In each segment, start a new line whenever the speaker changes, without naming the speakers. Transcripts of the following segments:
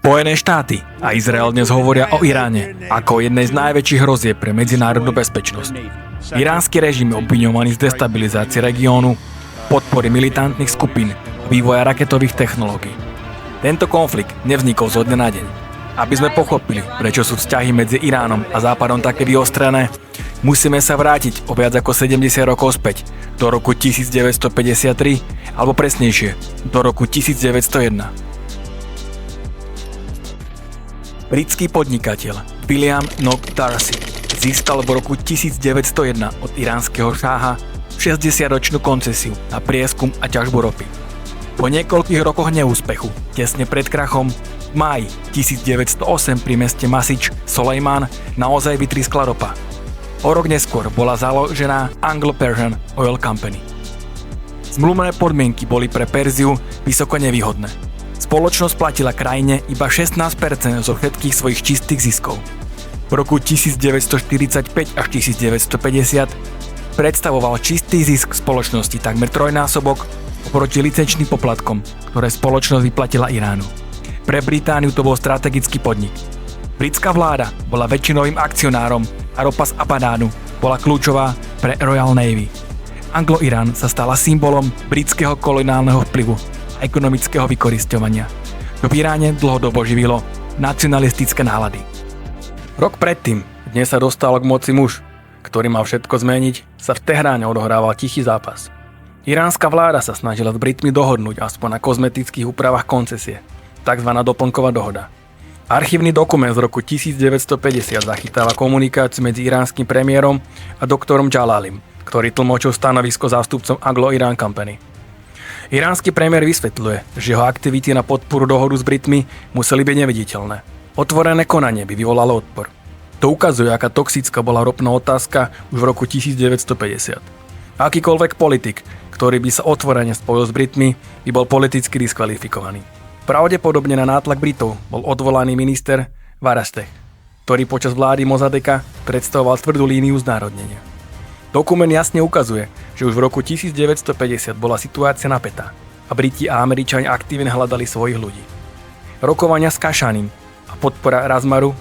Spojené štáty a Izrael dnes hovoria o Iráne ako o jednej z najväčších hrozieb pre medzinárodnú bezpečnosť. Iránsky režim je obviňovaný z destabilizácie regiónu, podpory militantných skupín a vývoja raketových technológií. Tento konflikt nevznikol zo dňa na deň. Aby sme pochopili, prečo sú vzťahy medzi Iránom a Západom také vyostrené, musíme sa vrátiť o viac ako 70 rokov späť, do roku 1953, alebo presnejšie, do roku 1901. Britský podnikateľ William Knox Darcy získal v roku 1901 od iránskeho šáha 60-ročnú koncesiu na prieskum a ťažbu ropy. Po niekoľkých rokoch neúspechu, tesne pred krachom, v máji 1908 pri meste Masič Solejmán naozaj vytrískla ropa. O rok neskôr bola založená Anglo-Persian Oil Company. Zmluvné podmienky boli pre Perziu vysoko nevýhodné. Spoločnosť platila krajine iba 16% zo všetkých svojich čistých ziskov. V roku 1945 až 1950 predstavoval čistý zisk spoločnosti takmer trojnásobok oproti licenčným poplatkom, ktoré spoločnosť vyplatila Iránu. Pre Britániu to bol strategický podnik. Britská vláda bola väčšinovým akcionárom a ropa z Abadánu bola kľúčová pre Royal Navy. Anglo-Irán sa stala symbolom britského koloniálneho vplyvu a ekonomického vykorisťovania, čo v Iráne dlhodobo živilo nacionalistické nálady. Rok predtým, dnes sa dostal k moci muž, ktorý mal všetko zmeniť, sa v Tehráne odohrával tichý zápas. Iránska vláda sa snažila s Britmi dohodnúť aspoň na kozmetických úpravách koncesie, tzv. Doplnková dohoda. Archívny dokument z roku 1950 zachytáva komunikáciu medzi iránskym premiérom a doktorom Jalalim, ktorý tlmočil stanovisko zástupcom Anglo-Iran Company. Iránsky premiér vysvetľuje, že jeho aktivity na podporu dohodu s Britmi museli byť neviditeľné. Otvorené konanie by vyvolalo odpor. To ukazuje, aká toxická bola ropná otázka už v roku 1950. Akýkoľvek politik, ktorý by sa otvorene spojil s Britmi, by bol politicky diskvalifikovaný. Pravdepodobne na nátlak Britov bol odvolaný minister Varastech, ktorý počas vlády Mossadeka predstavoval tvrdú líniu znárodnenia. Dokument jasne ukazuje, že už v roku 1950 bola situácia napätá a Briti a Američania aktívne hľadali svojich ľudí. Rokovania s Kašaním a podpora Razmaru,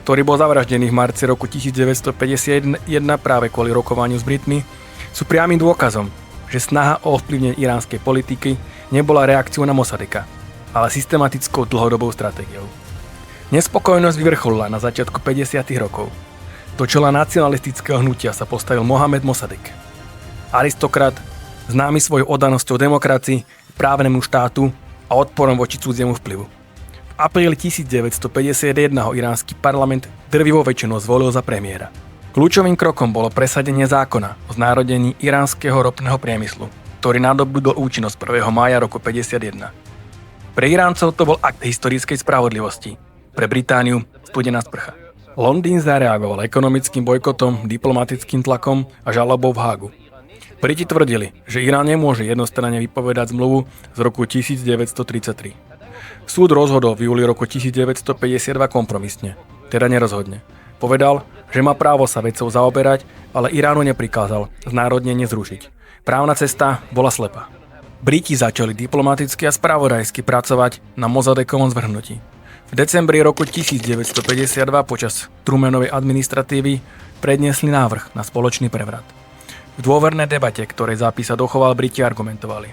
ktorý bol zavraždený v marci roku 1951 práve kvôli rokovaniu s Britmi, sú priamym dôkazom, že snaha o ovplyvnenie iránskej politiky nebola reakciou na Mossadeka, ale systematickou dlhodobou stratégiou. Nespokojnosť vyvrcholila na začiatku 50. rokov. Do čela nacionalistického hnutia sa postavil Mohamed Mossadegh. Aristokrat, známy svojou oddanosťou demokracii, právnemu štátu a odporom voči cudziemu vplyvu. V apríli 1951 ho iránsky parlament drvivou väčšinou zvolil za premiéra. Kľúčovým krokom bolo presadenie zákona o znárodnení iránskeho ropného priemyslu, ktorý nadobudol účinnosť 1. mája roku 51. Pre Iráncov to bol akt historickej spravodlivosti, pre Britániu studená sprcha. Londýn zareagoval ekonomickým bojkotom, diplomatickým tlakom a žalobou v Hágu. Briti tvrdili, že Irán nemôže jednostranne vypovedať zmluvu z roku 1933. Súd rozhodol v júli roku 1952 kompromisne, teda nerozhodne. Povedal, že má právo sa vecou zaoberať, ale Iránu neprikázal znárodnenie zrušiť. Právna cesta bola slepá. Briti začali diplomaticky a spravodajsky pracovať na Mossadegovom zvrhnutí. V decembri roku 1952 počas Trumanovej administratívy predniesli návrh na spoločný prevrat. V dôvernej debate, ktorej zápis sa dochoval, Briti argumentovali.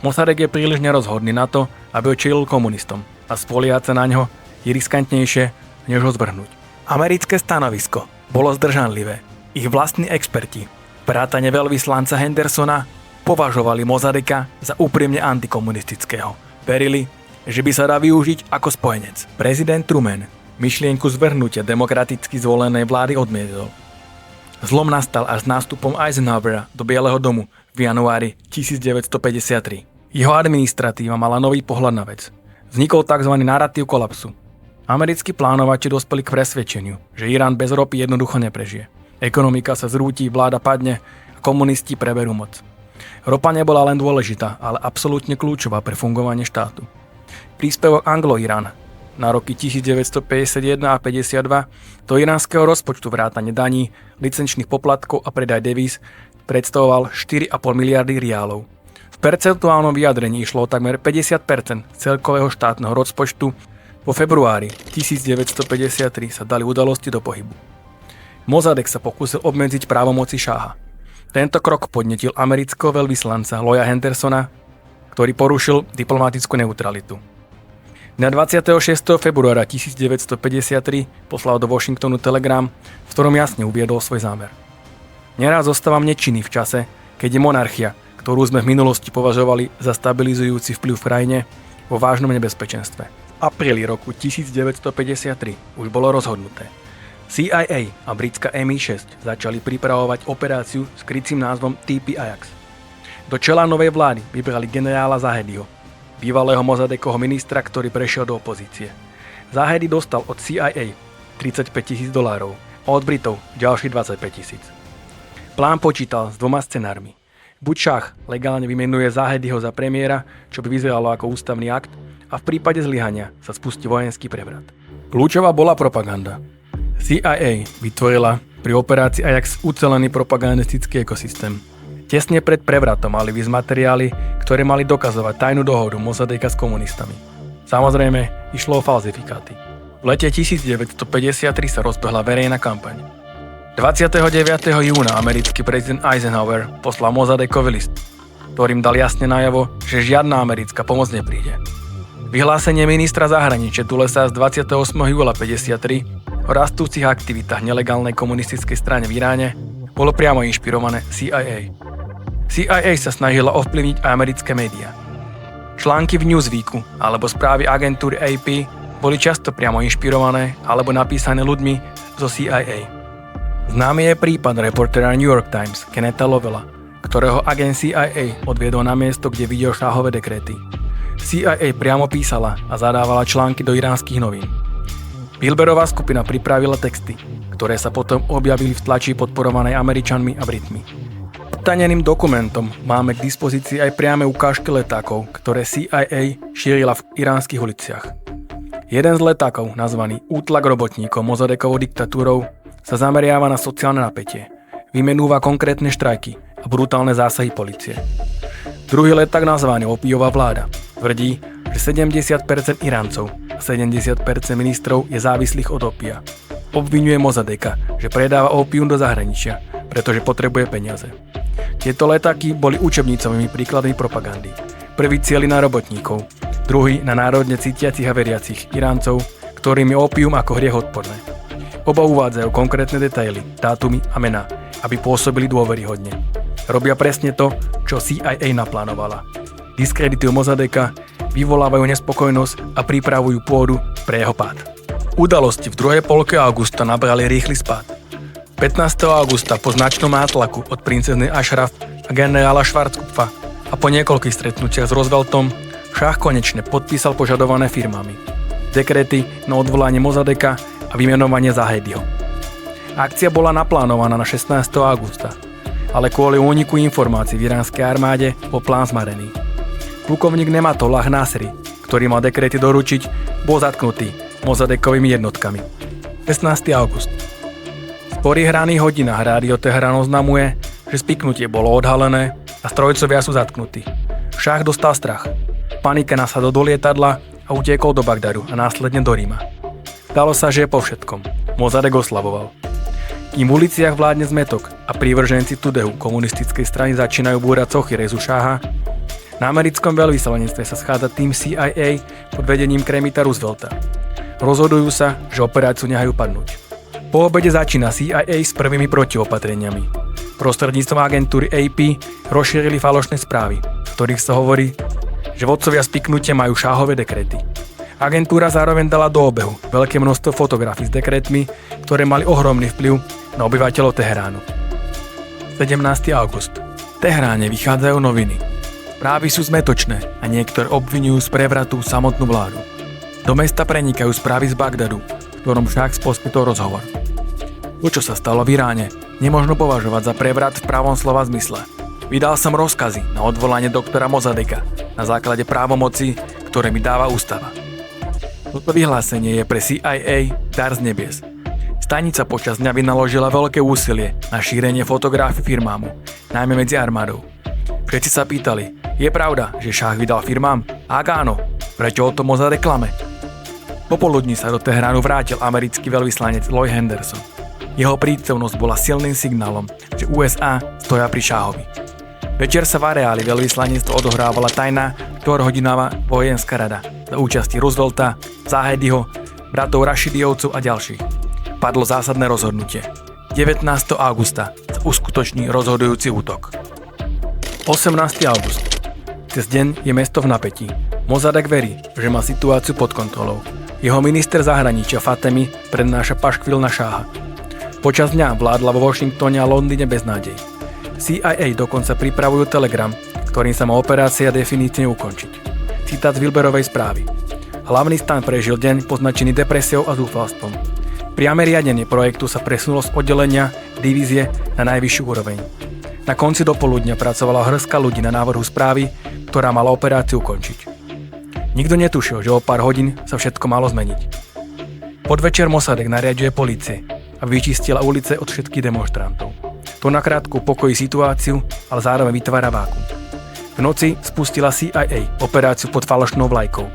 Mossadegh je príliš nerozhodný na to, aby ho čelil komunistom a spoliehať sa na ňo je riskantnejšie, než ho zvrhnúť. Americké stanovisko bolo zdržanlivé. Ich vlastní experti, vrátane veľvyslanca Hendersona, považovali Mossadegha za úprimne antikomunistického. Verili, že by sa dá využiť ako spojenec. Prezident Truman myšlienku zvrhnutia demokraticky zvolenej vlády odmietol. Zlom nastal až s nástupom Eisenhowera do Bieleho domu v januári 1953. Jeho administratíva mala nový pohľad na vec. Vznikol tzv. Narratív kolapsu. Americkí plánovači dospeli k presvedčeniu, že Irán bez ropy jednoducho neprežije. Ekonomika sa zrúti, vláda padne a komunisti preberú moc. Ropa nebola len dôležitá, ale absolútne kľúčová pre fungovanie štátu. Príspevok Anglo-Iran na roky 1951 a 52 do iránskeho rozpočtu vrátane daní, licenčných poplatkov a predaj devíz predstavoval 4,5 miliardy riálov. V percentuálnom vyjadrení išlo o takmer 50% celkového štátneho rozpočtu, Vo februári 1953 sa dali udalosti do pohybu. Mossadegh sa pokúsil obmedziť právomoci šáha. Tento krok podnetil amerického veľvyslanca Lloyda Hendersona, ktorý porušil diplomatickú neutralitu. Na 26. februára 1953 poslal do Washingtonu telegram, v ktorom jasne uviedol svoj zámer. Neraz zostávam nečinný v čase, keď je monarchia, ktorú sme v minulosti považovali za stabilizujúci vplyv v krajine, vo vážnom nebezpečenstve. V apríli roku 1953 už bolo rozhodnuté. CIA a britská MI6 začali pripravovať operáciu s krycím názvom TP Ajax. Do čela novej vlády vybrali generála Zahedyho, bývalého Mossadeghovho ministra, ktorý prešiel do opozície. Zahedy dostal od CIA $35,000 a od Britov ďalších $25,000. Plán počítal s dvoma scenármi. Buď šach legálne vymenuje Zahedyho za premiéra, čo by vyzeralo ako ústavný akt, a v prípade zlyhania sa spustí vojenský prevrat. Kľúčová bola propaganda. CIA vytvorila pri operácii Ajax ucelený propagandistický ekosystém. Tesne pred prevratom mali výsť materiály, ktoré mali dokazovať tajnú dohodu Mossadegha s komunistami. Samozrejme, išlo o falzifikáty. V lete 1953 sa rozbehla verejná kampaň. 29. júna americký prezident Eisenhower poslal Mossadeghovi list, ktorým dal jasne najavo, že žiadna americká pomoc nepríde. Vyhlásenie ministra zahraničia Dulesa z 28. júla 1953 o rastúcich aktivitách nelegálnej komunistickej strane v Iráne bolo priamo inšpirované CIA. CIA sa snažila ovplyvniť aj americké médiá. Články v Newsweeku alebo správy agentúry AP boli často priamo inšpirované alebo napísané ľuďmi zo CIA. Známy je prípad reportéra New York Times Kennetha Lovella, ktorého agent CIA odviedol na miesto, kde videl šáhové dekréty. CIA priamo písala a zadávala články do iránskych novín. Bilberová skupina pripravila texty, ktoré sa potom objavili v tlači podporovanej Američanmi a Britmi. Odtajneným dokumentom máme k dispozícii aj priame ukážky letákov, ktoré CIA šírila v iránskych uliciach. Jeden z letákov, nazvaný Útlak robotníkov Mossadeghovou diktatúrou, sa zameriava na sociálne napätie, vymenúva konkrétne štrajky a brutálne zásahy polície. Druhý leták nazvaný Opiová vláda tvrdí, že 70% Iráncov a 70% ministrov je závislých od opia. Obviňuje Mossadegha, že predáva opium do zahraničia, pretože potrebuje peniaze. Tieto letáky boli učebnicovými príkladmi propagandy. Prvý cieli na robotníkov, druhý na národne cítiacich a veriacich Iráncov, ktorým je opium ako hriech odporné. Oba uvádzajú konkrétne detaily, dátumy a mená, aby pôsobili dôveryhodne. Robia presne to, čo CIA naplánovala. Diskreditujú Mossadegha, vyvolávajú nespokojnosť a pripravujú pôdu pre jeho pád. Udalosti v druhej polke augusta nabrali rýchly spád. 15. augusta po značnom nátlaku od princezny Ashraf a generála Schwarzkopfa a po niekoľkých stretnutiach s Rooseveltom šáh konečne podpísal požadované firmami. Dekréty na odvolanie Mossadegha a vymenovanie Zahedyho. Akcia bola naplánovaná na 16. augusta, ale kvôli úniku informácií v iránskej armáde bol plán zmarený. Plukovník Nematollah Nasri, ktorý mal dekréty doručiť, bol zatknutý Mossadeghovými jednotkami. 16. august. V sporých hraných hodinách Rádio Teherán oznamuje, že spiknutie bolo odhalené a strojcovia sú zatknutí. Šáh dostal strach. Panika nasadol do lietadla a utiekol do Bagdadu a následne do Ríma. Zdalo sa, že je po všetkom. Mossadegh oslavoval. Kým v uliciach vládne zmätok a prívrženci Tudehu komunistickej strany začínajú búrať sochy Rezu šáha, na americkom veľvyslanectve sa schádza tým CIA pod vedením Kremita Roosevelta. Rozhodujú sa, že operáciu nehajú padnúť. Po obede začína CIA s prvými protiopatreniami. Prostredníctvom agentúry AP rozšírili falošné správy, v ktorých sa hovorí, že vodcovia spiknutia majú šáhové dekréty. Agentúra zároveň dala do obehu veľké množstvo fotografií s dekrétmi, ktoré mali ohromný vplyv na obyvateľov Teheránu. 17. august. V Teheráne vychádzajú noviny. Správy sú zmätočné a niektoré obviňujú z prevratu samotnú vládu. Do mesta prenikajú správy z Bagdadu, v ktorom Šach poskytol rozhovor. To, čo sa stalo v Iráne, nemožno považovať za prevrat v pravom slova zmysle. Vydal som rozkazy na odvolanie doktora Mossadegha na základe právomoci, ktoré mi dáva ústava. Toto vyhlásenie je pre CIA dar z nebies. Stanica počas dňa vynaložila veľké úsilie na šírenie fotografií firmámu, najmä medzi armádou. Všetci sa pýtali, je pravda, že šáh vydal firmám? Ak áno, prečo o tom Mossadegh klame? Popoludní sa do Teheránu vrátil americký veľvyslanec Lloyd Henderson. Jeho prítomnosť bola silným signálom, že USA stoja pri šáhovi. Večer sa v areáli veľvyslanectva odohrávala tajná 4-hodinová vojenská rada za účasti Roosevelta, Zahedyho, bratov Rašidijovcov a ďalších. Padlo zásadné rozhodnutie. 19. augusta sa uskutoční rozhodujúci útok. 18. august. Cez deň je mesto v napätí. Mossadegh verí, že má situáciu pod kontrolou. Jeho minister zahraničia Fatemi prednáša paškvil na šáha. Počas dňa vládla vo Washingtone a Londýne beznádej. CIA dokonca pripravujú telegram, ktorým sa má operácia definitívne ukončiť. Citát z Wilberovej správy. Hlavný stan prežil deň poznačený depresiou a zúfalstvom. Priame riadenie projektu sa presunulo z oddelenia divízie na najvyššiu úroveň. Na konci dopoludnia pracovala hŕstka ľudí na návrhu správy, ktorá mala operáciu ukončiť. Nikto netušil, že o pár hodín sa všetko malo zmeniť. Podvečer Mossadegh nariaďuje polície, aby vyčistila ulice od všetkých demonštrantov. To nakrátko upokojí situáciu, ale zároveň vytvára vákuum. V noci spustila CIA operáciu pod falošnou vlajkou.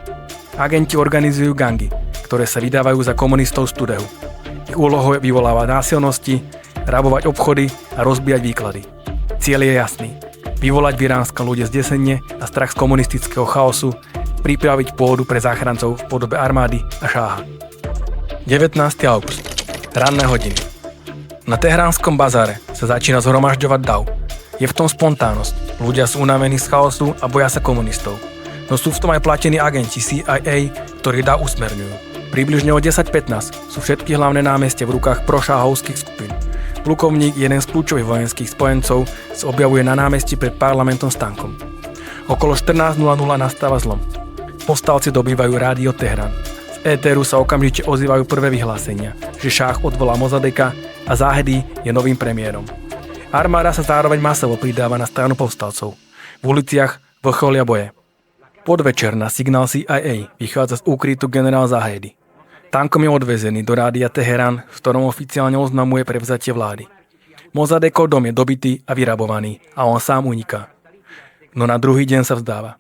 Agenti organizujú gangy, ktoré sa vydávajú za komunistov z Tudehu. Ich úlohou je vyvolávať násilnosti, rabovať obchody a rozbíjať výklady. Cieľ je jasný. Vyvolať v iránskom ľudia zdesenie a strach z komunistického chaosu, pripraviť pôdu pre záchrancov v podobe armády a šáha. 19. august. Ranné hodiny. Na teheránskom bazáre sa začína zhromažďovať dav. Je v tom spontánnosť. Ľudia sú unavení z chaosu a boja sa komunistov. No sú v tom aj platení agenti CIA, ktorí dav usmerňujú. Približne o 10:15 sú všetky hlavné námestia v rukách prošáhovských skupín. Plukovník, jeden z kľúčových vojenských spojencov, sa objavuje na námestí pred parlamentom s tankom. Okolo 14:00 nastáva zlom. Povstalci dobývajú rádio Teherán. Z éteru sa okamžite ozývajú prvé vyhlásenia, že šáh odvolá Mossadegha a Zahedy je novým premiérom. Armáda sa zároveň masovo pridáva na stranu povstalcov. V uliciach vrcholia boje. Podvečer na signál CIA vychádza z úkrytu generál Zahedy. Tankom je odvezený do rádia Teherán, v ktorom oficiálne oznamuje prevzatie vlády. Mossadeghov dom je dobitý a vyrabovaný a on sám uniká. No na druhý deň sa vzdáva.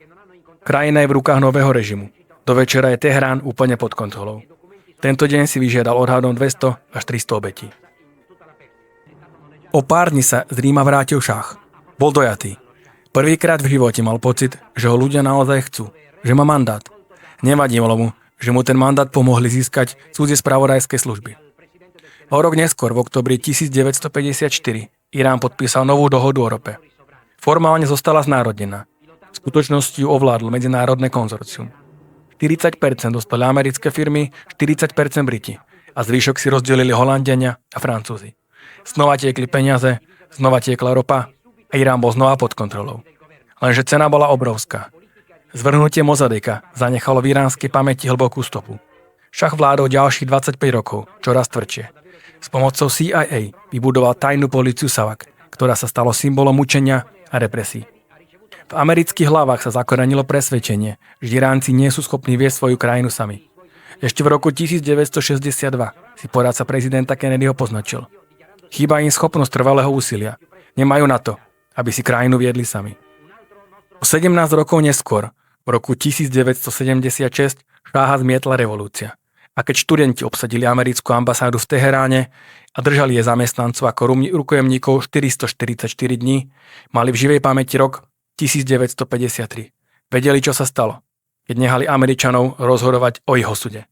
Krajina je v rukách nového režimu. Do večera je Teherán úplne pod kontrolou. Tento deň si vyžiadal odhadom 200 až 300 obetí. O pár dní sa z Ríma vrátil šáh. Bol dojatý. Prvýkrát v živote mal pocit, že ho ľudia naozaj chcú, že má mandát. Nevadilo mu, že mu ten mandát pomohli získať cudzie spravodajské služby. O rok neskôr, v októbri 1954, Irán podpísal novú dohodu o rope. Formálne zostala znárodnená. V skutočnosti ju ovládlo medzinárodné konzorcium. 40% dostali americké firmy, 40% Briti a zvyšok si rozdelili Holanďania a Francúzi. Znova tiekli peniaze, znova tiekla ropa a Irán bol znova pod kontrolou. Lenže cena bola obrovská. Zvrhnutie Mossadegha zanechalo v iránskej pamäti hlbokú stopu. Šach vládol ďalších 25 rokov, čoraz tvrdšie. S pomocou CIA vybudoval tajnú políciu Savak, ktorá sa stalo symbolom mučenia a represí. V amerických hlavách sa zakorenilo presvedčenie, že Iránci nie sú schopní viesť svoju krajinu sami. Ešte v roku 1962 si poradca prezidenta Kennedyho poznačil. Chýba im schopnosť trvalého úsilia. Nemajú na to, aby si krajinu viedli sami. O 17 rokov neskôr, v roku 1976, šáha zmietla revolúcia. A keď študenti obsadili americkú ambasádu v Teheráne a držali jej zamestnancov ako rukojemníkov 444 dní, mali v živej pamäti rok 1953. Vedeli, čo sa stalo, keď nehali Američanov rozhodovať o ich osude.